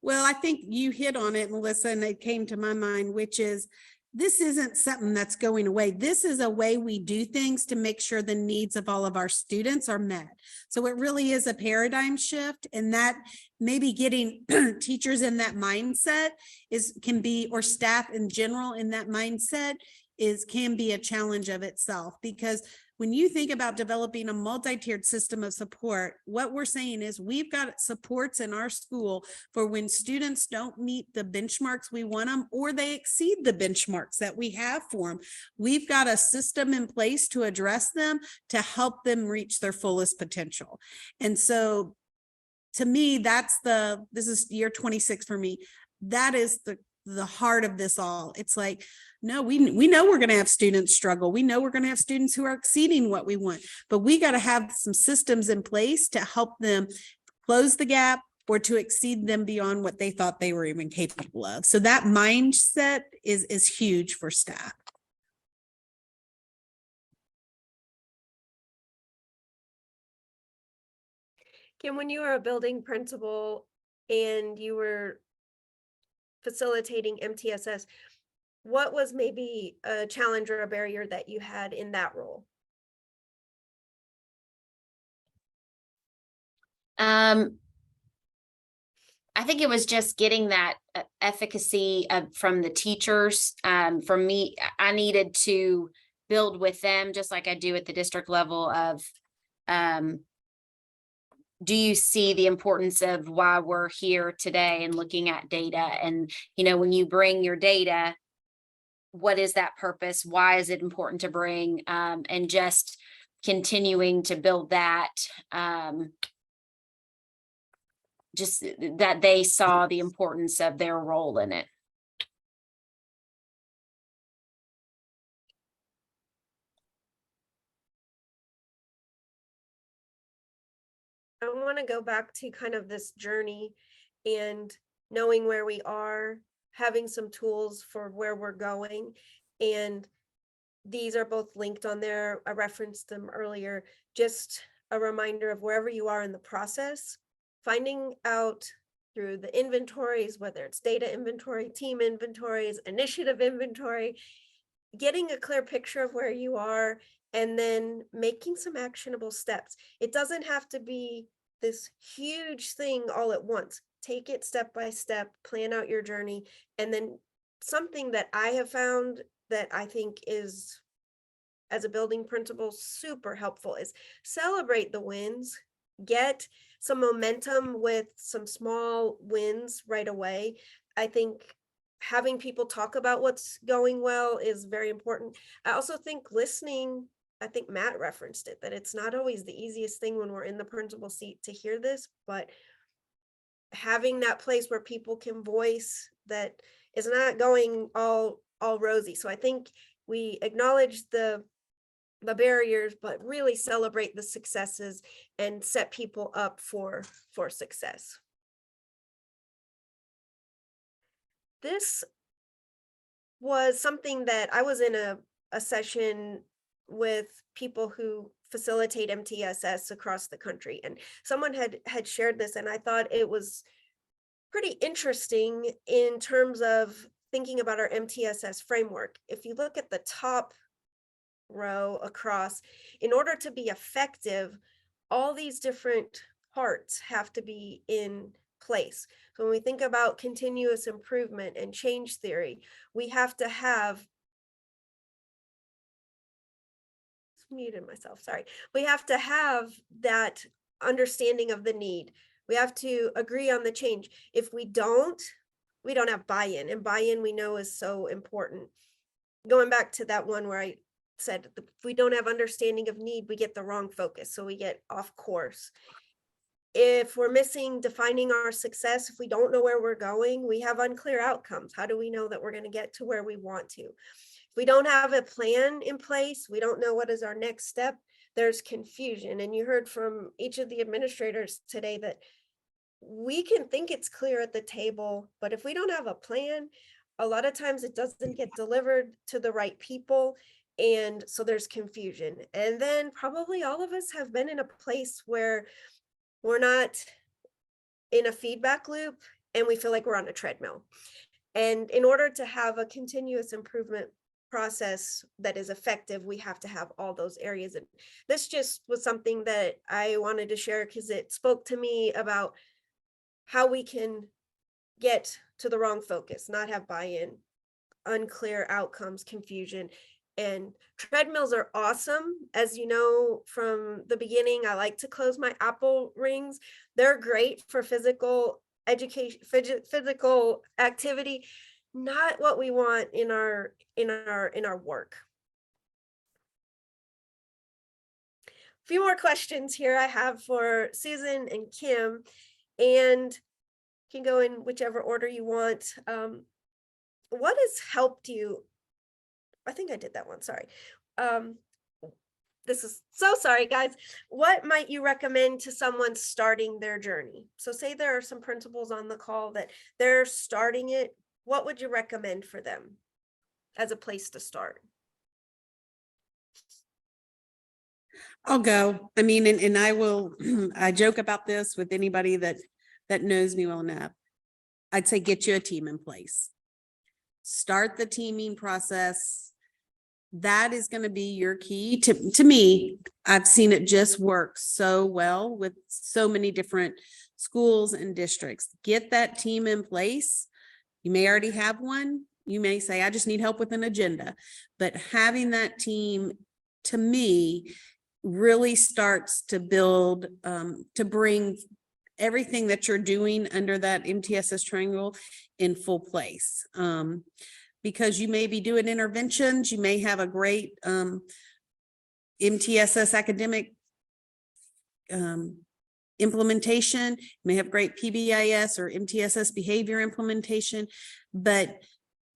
Well, I think you hit on it, Melissa, and it came to my mind, which is this isn't something that's going away. This is a way we do things to make sure the needs of all of our students are met. So it really is a paradigm shift, and that maybe getting teachers in that mindset can be, or staff in general in that mindset can be a challenge of itself. Because when you think about developing a multi-tiered system of support, what we're saying is we've got supports in our school for when students don't meet the benchmarks we want them, or they exceed the benchmarks that we have for them. We've got a system in place to address them, to help them reach their fullest potential. And so to me, this is year 26 for me. That is the heart of this all. It's like, no, we know we're going to have students struggle. We know we're going to have students who are exceeding what we want, but we got to have some systems in place to help them close the gap or to exceed them beyond what they thought they were even capable of. So that mindset is huge for staff. Kim, when you were a building principal and you were facilitating MTSS, what was maybe a challenge or a barrier that you had in that role? I think it was just getting that efficacy from the teachers. For me, I needed to build with them, just like I do at the district level of, do you see the importance of why we're here today and looking at data? And, when you bring your data, what is that purpose? Why is it important to bring? And just continuing to build that, just that they saw the importance of their role in it. I want to go back to kind of this journey and knowing where we are, having some tools for where we're going. And these are both linked on there. I referenced them earlier. Just a reminder of wherever you are in the process, finding out through the inventories, whether it's data inventory, team inventories, initiative inventory, getting a clear picture of where you are, and then making some actionable steps. It doesn't have to be this huge thing all at once. Take it step by step, plan out your journey. And then something that I have found that I think is, as a building principal, super helpful is celebrate the wins, get some momentum with some small wins right away. I think having people talk about what's going well is very important. I also think listening, I think Matt referenced it, that it's not always the easiest thing when we're in the principal seat to hear this, but having that place where people can voice that is not going all rosy. So I think we acknowledge the barriers, but really celebrate the successes and set people up for success. This was something that I was in a session with people who facilitate MTSS across the country, and someone had shared this, and I thought it was pretty interesting in terms of thinking about our MTSS framework. If you look at the top row across, in order to be effective, all these different parts have to be in place. So when we think about continuous improvement and change theory, we have to have, muted myself, sorry. We have to have that understanding of the need. We have to agree on the change. If we don't have buy-in, and buy-in we know is so important. Going back to that one where I said, if we don't have understanding of need, we get the wrong focus. So we get off course. If we're missing defining our success, if we don't know where we're going, we have unclear outcomes. How do we know that we're going to get to where we want to? If we don't have a plan in place, we don't know what is our next step, there's confusion. And you heard from each of the administrators today that we can think it's clear at the table, but if we don't have a plan, a lot of times it doesn't get delivered to the right people. And so there's confusion. And then probably all of us have been in a place where we're not in a feedback loop and we feel like we're on a treadmill. And in order to have a continuous improvement process that is effective, we have to have all those areas. And this just was something that I wanted to share because it spoke to me about how we can get to the wrong focus, not have buy-in, unclear outcomes, confusion. And treadmills are awesome. As you know, from the beginning, I like to close my Apple rings. They're great for physical education, physical activity, not what we want in our work. A few more questions here I have for Susan and Kim, and you can go in whichever order you want. What has helped you? I think I did that one, sorry. This is so sorry, guys. What might you recommend to someone starting their journey? So say there are some principals on the call that they're starting it. What would you recommend for them as a place to start? I'll go. I mean, and I will, I joke about this with anybody that knows me well enough. I'd say get you a team in place. Start the teaming process. That is going to be your key to me. I've seen it just work so well with so many different schools and districts. Get that team in place. You may already have one. You may say, I just need help with an agenda, but having that team, to me, really starts to build, to bring everything that you're doing under that MTSS triangle in full place. Because you may be doing interventions, you may have a great MTSS academic implementation, you may have great PBIS or MTSS behavior implementation, but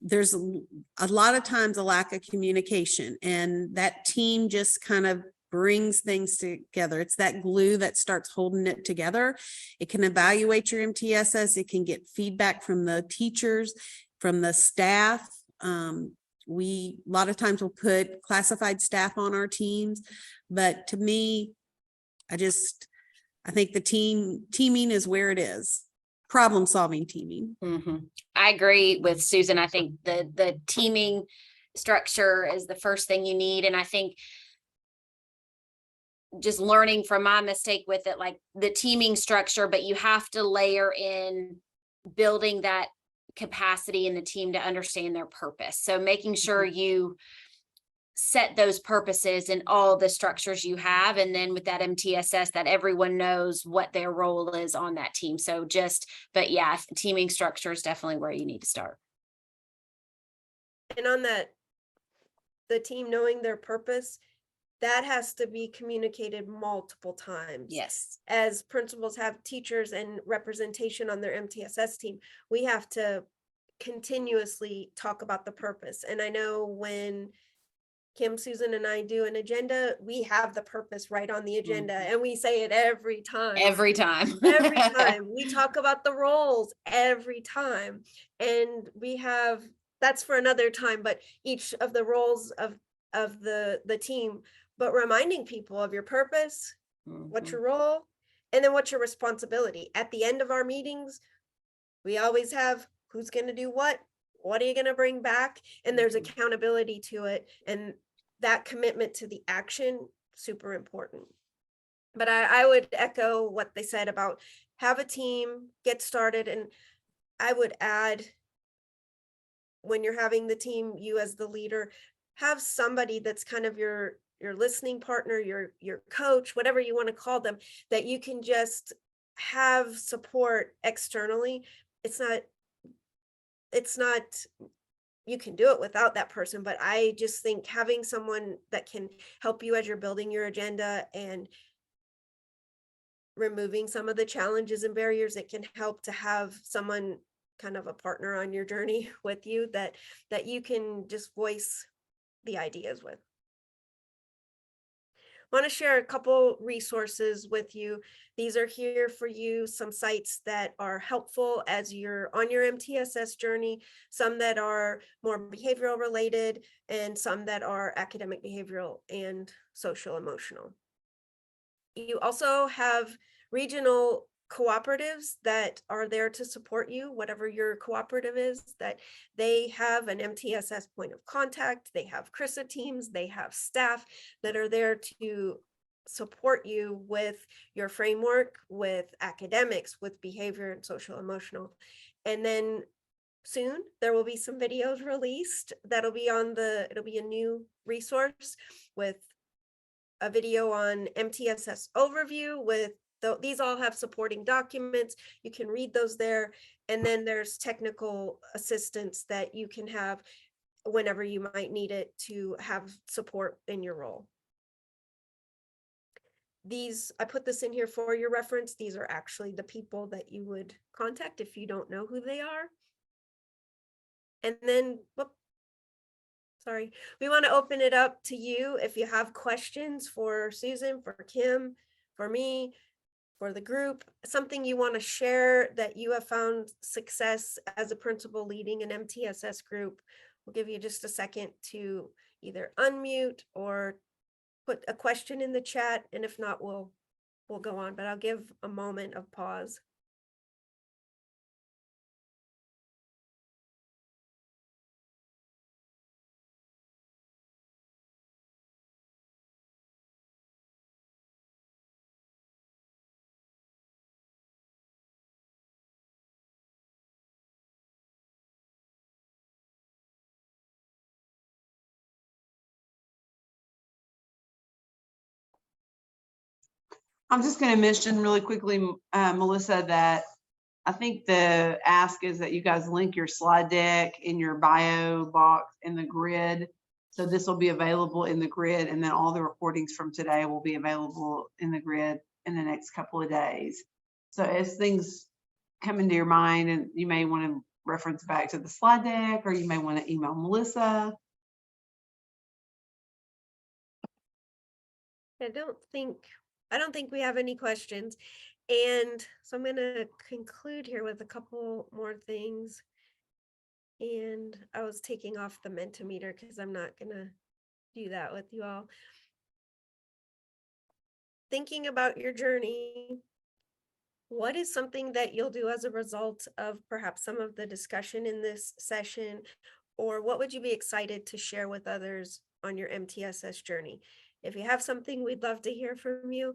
there's a lot of times a lack of communication, and that team just kind of brings things together. It's that glue that starts holding it together. It can evaluate your MTSS. It can get feedback from the teachers, from the staff. We, a lot of times we'll put classified staff on our teams, but to me, I think the teaming is where it is. Problem solving teaming. I agree with Susan. I think the teaming structure is the first thing you need. And I think just learning from my mistake with it, like the teaming structure, but you have to layer in building that capacity in the team to understand their purpose. So making sure you set those purposes in all the structures you have. And then with that MTSS, that everyone knows what their role is on that team. So but yeah, teaming structure is definitely where you need to start. And on that, the team knowing their purpose, that has to be communicated multiple times. Yes. As principals have teachers and representation on their MTSS team, we have to continuously talk about the purpose. And I know when Kim, Susan, and I do an agenda, we have the purpose right on the agenda, and we say it every time. Every time. Every time. We talk about the roles every time. And we have, that's for another time, but each of the roles of the team, but reminding people of your purpose, what's your role, and then what's your responsibility. At the end of our meetings, we always have who's going to do what are you going to bring back? And there's accountability to it. And that commitment to the action, super important. But I would echo what they said about have a team, get started. And I would add, when you're having the team, you as the leader, have somebody that's kind of your listening partner, your coach, whatever you want to call them, that you can just have support externally. It's not, you can do it without that person, but I just think having someone that can help you as you're building your agenda and removing some of the challenges and barriers, it can help to have someone kind of a partner on your journey with you that you can just voice the ideas with. I want to share a couple resources with you. These are here for you, some sites that are helpful as you're on your MTSS journey, some that are more behavioral related, and some that are academic, behavioral, and social emotional. You also have regional cooperatives that are there to support you, whatever your cooperative is, that they have an MTSS point of contact, they have CRISA teams, they have staff that are there to support you with your framework, with academics, with behavior and social emotional. And then soon there will be some videos released that'll be it'll be a new resource with a video on MTSS overview with these all have supporting documents. You can read those there. And then there's technical assistance that you can have whenever you might need it to have support in your role. I put this in here for your reference. These are actually the people that you would contact if you don't know who they are. And then, sorry, we want to open it up to you if you have questions for Susan, for Kim, for me, for the group, something you want to share that you have found success as a principal leading an MTSS group. We'll give you just a second to either unmute or put a question in the chat. And if not, we'll go on, but I'll give a moment of pause. I'm just going to mention really quickly, Melissa, that I think the ask is that you guys link your slide deck in your bio box in the grid. So this will be available in the grid, and then all the recordings from today will be available in the grid in the next couple of days. So as things come into your mind, and you may want to reference back to the slide deck, or you may want to email Melissa. I don't think we have any questions. And so I'm gonna conclude here with a couple more things. And I was taking off the Mentimeter because I'm not gonna do that with you all. Thinking about your journey, what is something that you'll do as a result of perhaps some of the discussion in this session? Or what would you be excited to share with others on your MTSS journey? If you have something, we'd love to hear from you.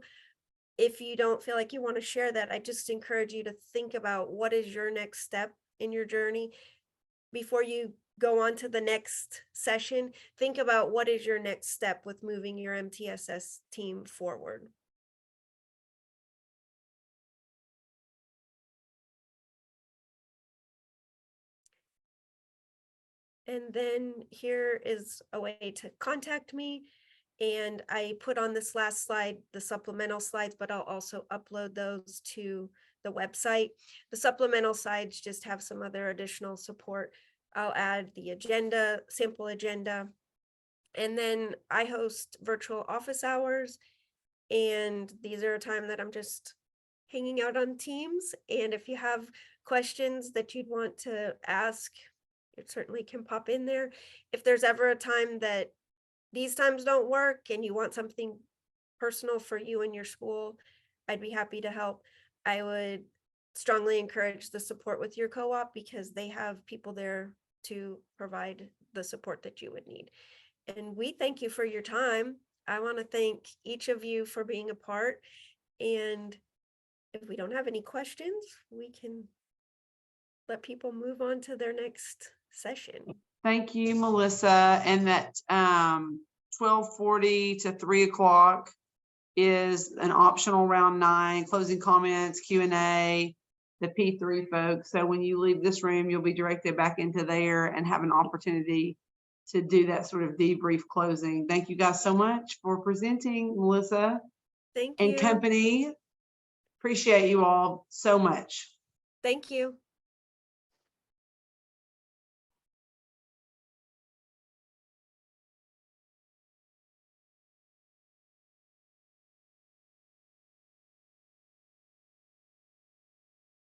If you don't feel like you want to share that, I just encourage you to think about what is your next step in your journey. Before you go on to the next session, think about what is your next step with moving your MTSS team forward. And then here is a way to contact me. And I put on this last slide, the supplemental slides, but I'll also upload those to the website. The supplemental slides just have some other additional support. I'll add the agenda, sample agenda. And then I host virtual office hours. And these are a time that I'm just hanging out on Teams. And if you have questions that you'd want to ask, it certainly can pop in there. If there's ever a time that these times don't work and you want something personal for you and your school, I'd be happy to help. I would strongly encourage the support with your co-op because they have people there to provide the support that you would need. And we thank you for your time. I want to thank each of you for being a part. And if we don't have any questions, we can let people move on to their next session. Thank you, Melissa. And that 12:40 to 3 o'clock is an optional round 9, closing comments, Q&A, the P3 folks. So when you leave this room, you'll be directed back into there and have an opportunity to do that sort of debrief closing. Thank you guys so much for presenting, Melissa Thank you. and company. Appreciate you all so much. Thank you.